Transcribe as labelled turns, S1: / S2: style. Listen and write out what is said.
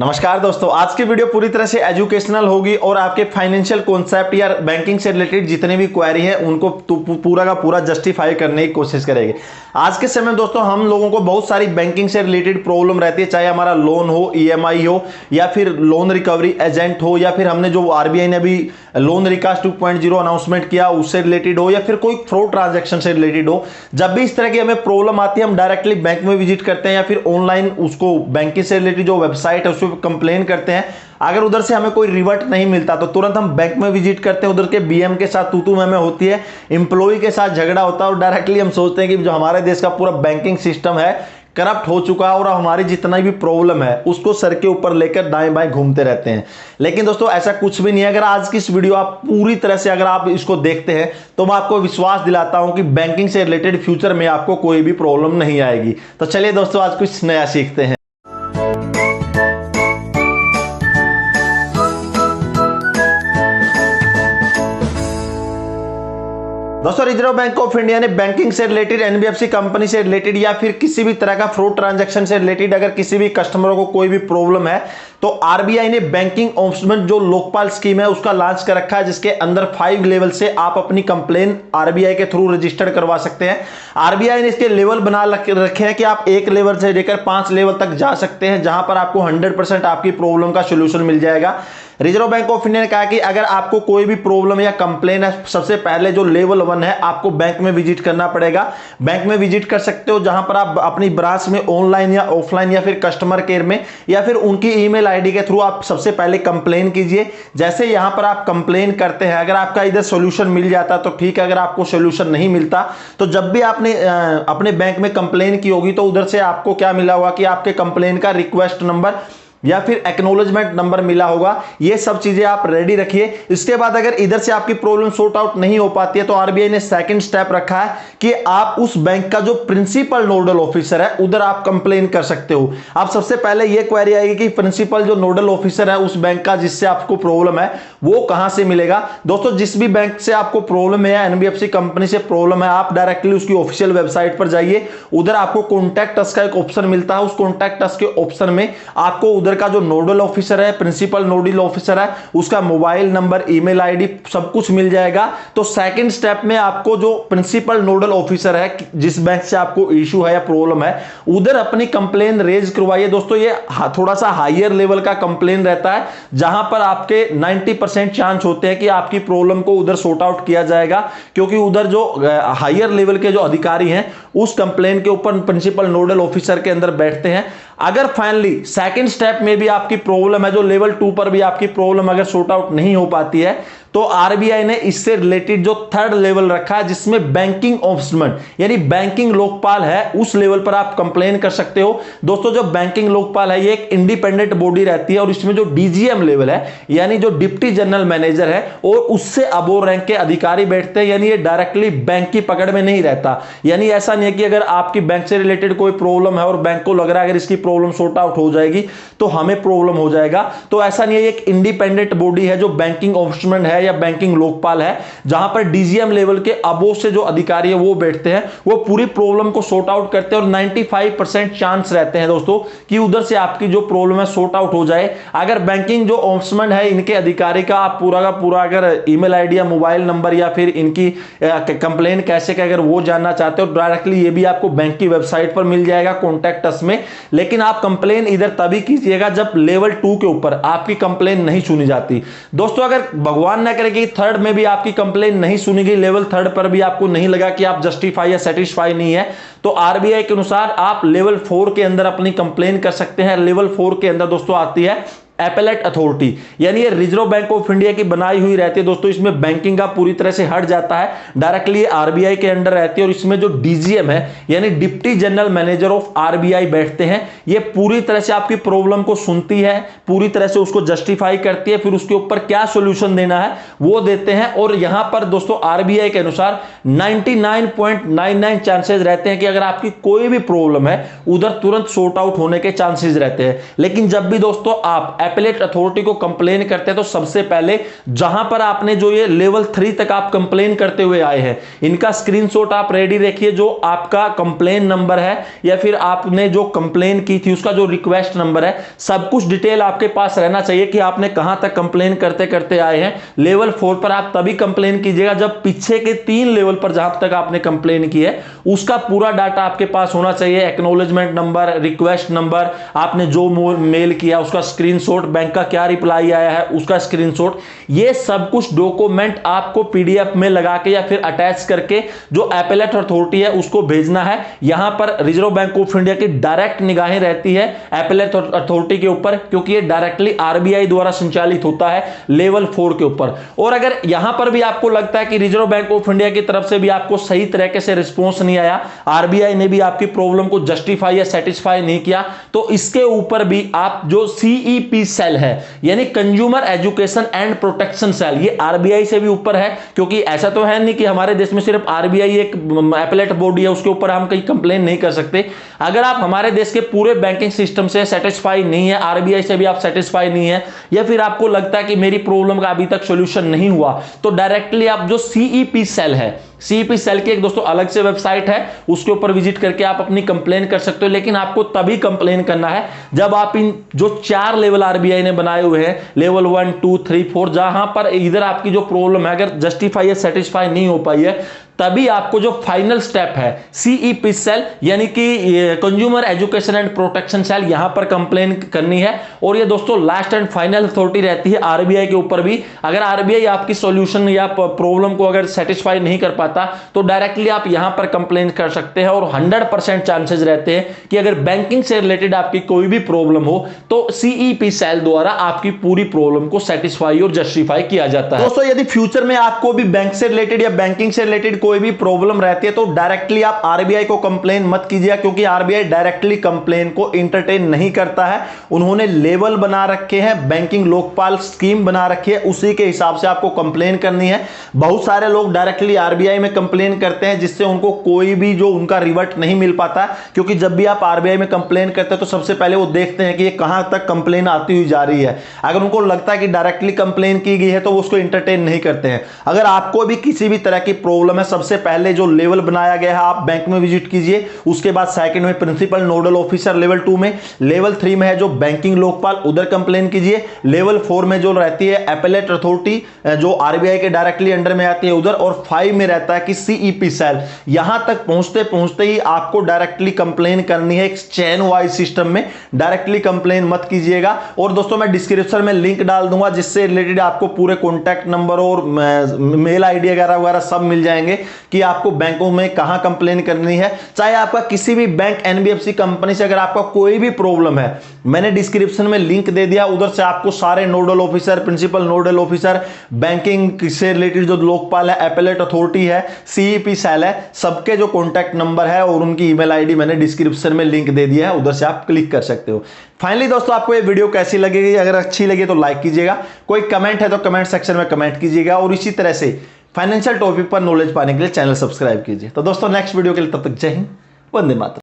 S1: नमस्कार दोस्तों, आज की वीडियो पूरी तरह से एजुकेशनल होगी और आपके फाइनेंशियल कॉन्सेप्ट या बैंकिंग से रिलेटेड जितने भी क्वेरी है उनको पूरा का पूरा जस्टिफाई करने की कोशिश करेंगे। आज के समय में दोस्तों हम लोगों को बहुत सारी बैंकिंग से रिलेटेड प्रॉब्लम रहती है, चाहे हमारा लोन हो, ईएमआई हो, या फिर लोन रिकवरी एजेंट हो, या फिर हमने जो आरबीआई ने अभी लोन रिकास्ट 2.0 अनाउंसमेंट किया उससे रिलेटेड हो, या फिर कोई फ्रॉड ट्रांजैक्शन से रिलेटेड हो। जब भी इस तरह की हमें प्रॉब्लम आती है हम डायरेक्टली बैंक में विजिट करते हैं या फिर ऑनलाइन उसको बैंकिंग से रिलेटेड जो वेबसाइट है कंप्लेन करते हैं। अगर उधर से हमें कोई रिवर्ट नहीं मिलता तो तुरंत हम बैंक में विजिट करते हैं। उधर के बीएम के साथ तू में होती है, एम्प्लॉय के साथ झगड़ा होता है और डायरेक्टली हम सोचते हैं कि जो हमारे देश का पूरा बैंकिंग सिस्टम है करप्ट हो चुका है और हमारी जितना भी प्रॉब्लम है उसको सर के ऊपर लेकर दाएं बाएं घूमते रहते हैं। लेकिन दोस्तों ऐसा कुछ भी नहीं है। अगर आज की इस वीडियो आप पूरी तरह से अगर आप इसको देखते हैं तो मैं आपको विश्वास दिलाता हूं कि बैंकिंग से रिलेटेड फ्यूचर में आपको कोई भी प्रॉब्लम नहीं आएगी। तो चलिए दोस्तों आज कुछ नया सीखते हैं। दोस्तों रिजर्व बैंक ऑफ इंडिया ने बैंकिंग से रिलेटेड, एनबीएफसी कंपनी से रिलेटेड या फिर किसी भी तरह का फ्रॉड ट्रांजैक्शन से रिलेटेड अगर किसी भी कस्टमर को कोई भी प्रॉब्लम है तो आरबीआई ने बैंकिंग ऑम्बुड्समैन जो लोकपाल स्कीम है उसका लॉन्च कर रखा है, जिसके अंदर 5 लेवल से आप अपनी कंप्लेन आरबीआई के थ्रू रजिस्टर्ड करवा सकते हैं। आरबीआई ने इसके लेवल बना रखे हैं कि आप 1 लेवल से लेकर 5 लेवल तक जा सकते हैं, जहां पर आपको 100% आपकी प्रॉब्लम का सोल्यूशन मिल जाएगा। रिजर्व बैंक ऑफ इंडिया ने कहा कि अगर आपको कोई भी प्रॉब्लम या कंप्लेन है, सबसे पहले जो लेवल 1 है आपको बैंक में विजिट करना पड़ेगा। बैंक में विजिट कर सकते हो, जहां पर आप अपनी ब्रांच में ऑनलाइन या ऑफलाइन या फिर कस्टमर केयर में या फिर उनकी ईमेल आईडी के थ्रू आप सबसे पहले कंप्लेन कीजिए। जैसे यहां पर आप कंप्लेन करते हैं, अगर आपका इधर सोल्यूशन मिल जाता तो ठीक है, अगर आपको सोल्यूशन नहीं मिलता तो जब भी आपने अपने बैंक में कंप्लेन की होगी तो उधर से आपको क्या मिला होगा कि आपके कंप्लेन का रिक्वेस्ट नंबर या फिर एक्नॉलेजमेंट नंबर मिला होगा। ये सब चीजें आप रेडी रखिए। इसके बाद अगर इधर से आपकी प्रॉब्लम सॉर्ट आउट नहीं हो पाती है तो आरबीआई ने सेकंड स्टेप रखा है कि आप उस बैंक का जो प्रिंसिपल नोडल ऑफिसर है उधर आप कंप्लेन कर सकते हो। आप सबसे पहले ये क्वेरी आएगी कि प्रिंसिपल जो नोडल ऑफिसर है उस बैंक का जिससे आपको प्रॉब्लम है वो कहां से मिलेगा। दोस्तों जिस भी बैंक से आपको प्रॉब्लम है या एनबीएफसी कंपनी से प्रॉब्लम है, आप डायरेक्टली उसकी ऑफिशियल वेबसाइट पर जाइए। उधर आपको कॉन्टैक्ट अस का एक ऑप्शन मिलता है। उस कॉन्टैक्ट अस के ऑप्शन में आपको उधर का जो नोडल ऑफिसर है, प्रिंसिपल नोडल ऑफिसर है, उसका मोबाइल नंबर, ईमेल आईडी सब कुछ मिल जाएगा। तो सेकंड स्टेप में आपको जो प्रिंसिपल नोडल ऑफिसर है जिस बैंक से आपको इशू है या प्रॉब्लम है उधर अपनी कंप्लेन रेज करवाइए। दोस्तों ये थोड़ा सा हायर लेवल का कंप्लेन रहता है, जहां पर आपके 90% चांस होते हैं कि आपकी प्रॉब्लम को उधर सॉर्ट आउट किया जाएगा, क्योंकि उधर जो हायर लेवल के जो अधिकारी हैं उस कंप्लेन के ऊपर प्रिंसिपल नोडल ऑफिसर के अंदर बैठते हैं। अगर फाइनली सेकंड स्टेप में भी आपकी प्रॉब्लम है, जो लेवल 2 पर भी आपकी प्रॉब्लम अगर सॉर्ट आउट नहीं हो पाती है तो आरबीआई ने इससे रिलेटेड जो 3rd लेवल रखा है जिसमें बैंकिंग ऑम्बुड्समैन यानी बैंकिंग लोकपाल है, उस लेवल पर आप कंप्लेन कर सकते हो। दोस्तों जो बैंकिंग लोकपाल है ये एक इंडिपेंडेंट बॉडी रहती है और इसमें जो डीजीएम लेवल है यानी जो डिप्टी जनरल मैनेजर है और उससे अबोव रैंक के अधिकारी बैठते हैं, यानी ये डायरेक्टली बैंक की पकड़ में नहीं रहता। यानी ऐसा नहीं है कि अगर आपकी बैंक से रिलेटेड कोई प्रॉब्लम है और बैंक को लग रहा है अगर इसकी प्रॉब्लम सॉर्ट आउट हो जाएगी तो हमें प्रॉब्लम हो जाएगा, तो ऐसा नहीं है। एक इंडिपेंडेंट बॉडी है जो बैंकिंग ऑम्बुड्समैन है या बैंकिंग लोकपाल है, जहां पर डीजीएम लेवल के अबोव से जो अधिकारी है वो बैठते हैं, वो पूरी प्रॉब्लम को सॉर्ट आउट करते हैं और 95% चांस रहते हैं दोस्तों कि उधर से आपकी जो प्रॉब्लम है सॉर्ट आउट हो जाए। अगर बैंकिंग जो ऑम्बुड्समैन है इनके अधिकारी का आप पूरा का पूरा अगर ईमेल आईडी या मोबाइल नंबर या फिर इनकी कंप्लेन कैसे का अगर वो जानना चाहते हो डायरेक्टली ये भी आपको बैंक की वेबसाइट पर मिल जाएगा कॉन्टैक्ट अस में। लेकिन आप कंप्लेन इधर तभी कीजिएगा जब लेवल 2 के ऊपर आपकी कंप्लेन नहीं सुनी जाती। दोस्तों अगर भगवान ना करे कि 3rd में भी आपकी कंप्लेन नहीं सुनी गई, लेवल 3rd पर भी आपको नहीं लगा कि आप जस्टिफाई या सेटिस्फाई नहीं है, तो आरबीआई के अनुसार आप लेवल 4 के अंदर अपनी कंप्लेन कर सकते हैं। लेवल 4 के अंदर दोस्तों आती है एपेलेट अथॉरिटी, यानी ये रिजर्व बैंक ऑफ इंडिया की बनाई हुई रहती है। दोस्तों इसमें बैंकिंग का पूरी तरह से हट जाता है, डायरेक्टली आरबीआई के अंडर रहती है और इसमें जो डीजीएम है यानी deputy general manager of RBI बैठते हैं। ये पूरी तरह से आपकी प्रॉब्लम को सुनती है, पूरी तरह से उसको जस्टिफाई करती है, फिर उसके ऊपर क्या सोल्यूशन देना है वो देते हैं। और यहां पर दोस्तों आरबीआई के अनुसार 99.99 चांसेस रहते हैं कि अगर आपकी कोई भी प्रॉब्लम है उधर तुरंत सॉर्ट आउट होने के चांसेस रहते हैं। लेकिन जब भी दोस्तों आप एपेलेट अथॉरिटी को कंप्लेन करते हैं तो सबसे पहले जहां पर आपने जो ये लेवल 3 तक आप कंप्लेन करते हुए आए हैं, इनका स्क्रीनशॉट आप रेडी रखिए। जो आपका कंप्लेन नंबर है या फिर आपने जो कंप्लेन की थी उसका जो रिक्वेस्ट नंबर है, सब कुछ डिटेल आपके पास रहना चाहिए कि आपने कहां तक कंप्लेन करते करते आए हैं। लेवल 4 पर आप तभी कंप्लेन कीजिएगा जब पीछे के 3 लेवल पर जहां तक आपने कंप्लेन की है उसका पूरा डाटा आपके पास होना चाहिए। एक्नॉलेजमेंट नंबर, रिक्वेस्ट नंबर, आपने जो मेल किया उसका स्क्रीनशॉट, बैंक का क्या रिप्लाई आया है उसका स्क्रीनशॉट, ये सब कुछ डॉक्यूमेंट आपको पीडीएफ में लगा के या फिर अटैच करके जो एपेलेट अथॉरिटी है उसको भेजना है। यहां पर रिजर्व बैंक ऑफ इंडिया की डायरेक्ट निगाहें रहती है एपेलेट अथॉरिटी के ऊपर, क्योंकि ये डायरेक्टली आरबीआई द्वारा संचालित होता है लेवल 4 के ऊपर। और अगर यहां पर भी आपको लगता है कि रिजर्व बैंक ऑफ इंडिया की तरफ से भी आपको सही तरीके से रिस्पॉन्स नहीं आया, आरबीआई ने भी आपकी प्रॉब्लम को जस्टिफाई या सेटिस्फाई नहीं किया, तो इसके ऊपर भी आप जो सीईपी सेल है यानी consumer education and protection cell, ये आरबीआई से भी ऊपर है, क्योंकि ऐसा तो है नहीं कि हमारे देश में सिर्फ आरबीआई एक एपेलेट बॉडी है उसके ऊपर हम कहीं कंप्लेन नहीं कर सकते। अगर आप हमारे देश के पूरे बैंकिंग सिस्टम से सेटिस्फाई नहीं है, आरबीआई से भी आप सेटिस्फाई नहीं है, या फिर आपको लगता है कि मेरी प्रॉब्लम का अभी तक सॉल्यूशन नहीं हुआ, तो डायरेक्टली आप जो सीईपी सेल है, सीईपी सेल की एक दोस्तों अलग से वेबसाइट है, उसके ऊपर विजिट करके आप अपनी कंप्लेन कर सकते हो। लेकिन आपको तभी कंप्लेन करना है जब आप इन जो 4 लेवल आरबीआई ने बनाए हुए हैं, लेवल 1, 2, 3, 4, जहां पर इधर आपकी जो प्रॉब्लम है अगर जस्टिफाई या सेटिस्फाई नहीं हो पाई है, तभी आपको जो फाइनल स्टेप है सीईपी सेल यानी कि consumer education and protection cell, यहां पर कंप्लेन करनी है। और ये दोस्तों लास्ट एंड फाइनल अथॉरिटी रहती है आरबीआई के ऊपर भी। अगर आरबीआई आपकी सॉल्यूशन या प्रॉब्लम को अगर सेटिस्फाई नहीं कर पाता तो डायरेक्टली आप यहां पर कंप्लेन कर सकते हैं, और 100% चांसेस रहते हैं कि अगर बैंकिंग से रिलेटेड आपकी कोई भी प्रॉब्लम हो तो सीईपी सेल द्वारा आपकी पूरी प्रॉब्लम को सेटिस्फाई और जस्टिफाई किया जाता है। दोस्तों यदि फ्यूचर में आपको भी बैंक से रिलेटेड या बैंकिंग से रिलेटेड कोई भी प्रॉब्लम रहती है तो डायरेक्टली आप आरबीआई को कंप्लेन मत कीजिए, क्योंकि आरबीआई डायरेक्टली कंप्लेन को एंटरटेन नहीं करता है। उन्होंने लेवल बना रखे हैं, बैंकिंग लोकपाल स्कीम बना रखी है, उसी के हिसाब से आपको कंप्लेन करनी है। बहुत सारे लोग डायरेक्टली आरबीआई में कंप्लेन करते हैं जिससे उनको कोई भी जो उनका रिवर्ट नहीं मिल पाता, क्योंकि जब भी आप आरबीआई में कंप्लेन करते हैं तो सबसे पहले वो देखते हैं कि ये कहां तक कंप्लेन आती हुई जा रही है। अगर उनको लगता है कि डायरेक्टली कंप्लेन की गई है तो वो उसको एंटरटेन नहीं करते हैं। अगर आपको भी किसी भी तरह की प्रॉब्लम है, सबसे पहले जो लेवल बनाया गया है आप बैंक में विजिट कीजिए, उसके बाद सेकंड में प्रिंसिपल नोडल ऑफिसर लेवल 2 में, लेवल 3 में है जो बैंकिंग लोकपाल, उधर कंप्लेन कीजिए, लेवल 4 में जो रहती है एपेलेट अथॉरिटी जो आरबीआई के डायरेक्टली अंडर में आती है उधर, और 5 में रहता है कि सीईपी सेल। यहां तक पहुंचते पहुंचते ही आपको डायरेक्टली कंप्लेन करनी है, एक चेन वाइज सिस्टम में, डायरेक्टली कंप्लेन मत कीजिएगा। और दोस्तों मैं डिस्क्रिप्शन में लिंक डाल दूंगा जिससे रिलेटेड आपको पूरे कॉन्टैक्ट नंबर और मेल आईडी वगैरह सब मिल जाएंगे कि आपको बैंकों में कहां कंप्लेन करनी है। चाहे आपका किसी भी बैंक एनबीएफसी कंपनी से अगर आपका कोई भी प्रॉब्लम है, मैंने डिस्क्रिप्शन में लिंक दे दिया, उधर से आपको सारे nodal officer, principal nodal officer, banking से रिलेटेड जो लोकपाल है, एपेलेट अथॉरिटी है, सीईपी सेल है, सबके जो कॉन्टैक्ट नंबर है और उनकी ईमेल आईडी मैंने डिस्क्रिप्शन में लिंक दे दिया है, उधर से आप क्लिक कर सकते हो। फाइनली दोस्तों आपको ये वीडियो कैसी लगेगी? अगर अच्छी लगी तो लाइक कीजिएगा, कोई कमेंट है तो कमेंट सेक्शन में कमेंट कीजिएगा, और इसी तरह से फाइनेंशियल टॉपिक पर नॉलेज पाने के लिए चैनल सब्सक्राइब कीजिए। तो दोस्तों नेक्स्ट वीडियो के लिए तब तक जय हिंद, वंदे मातरम।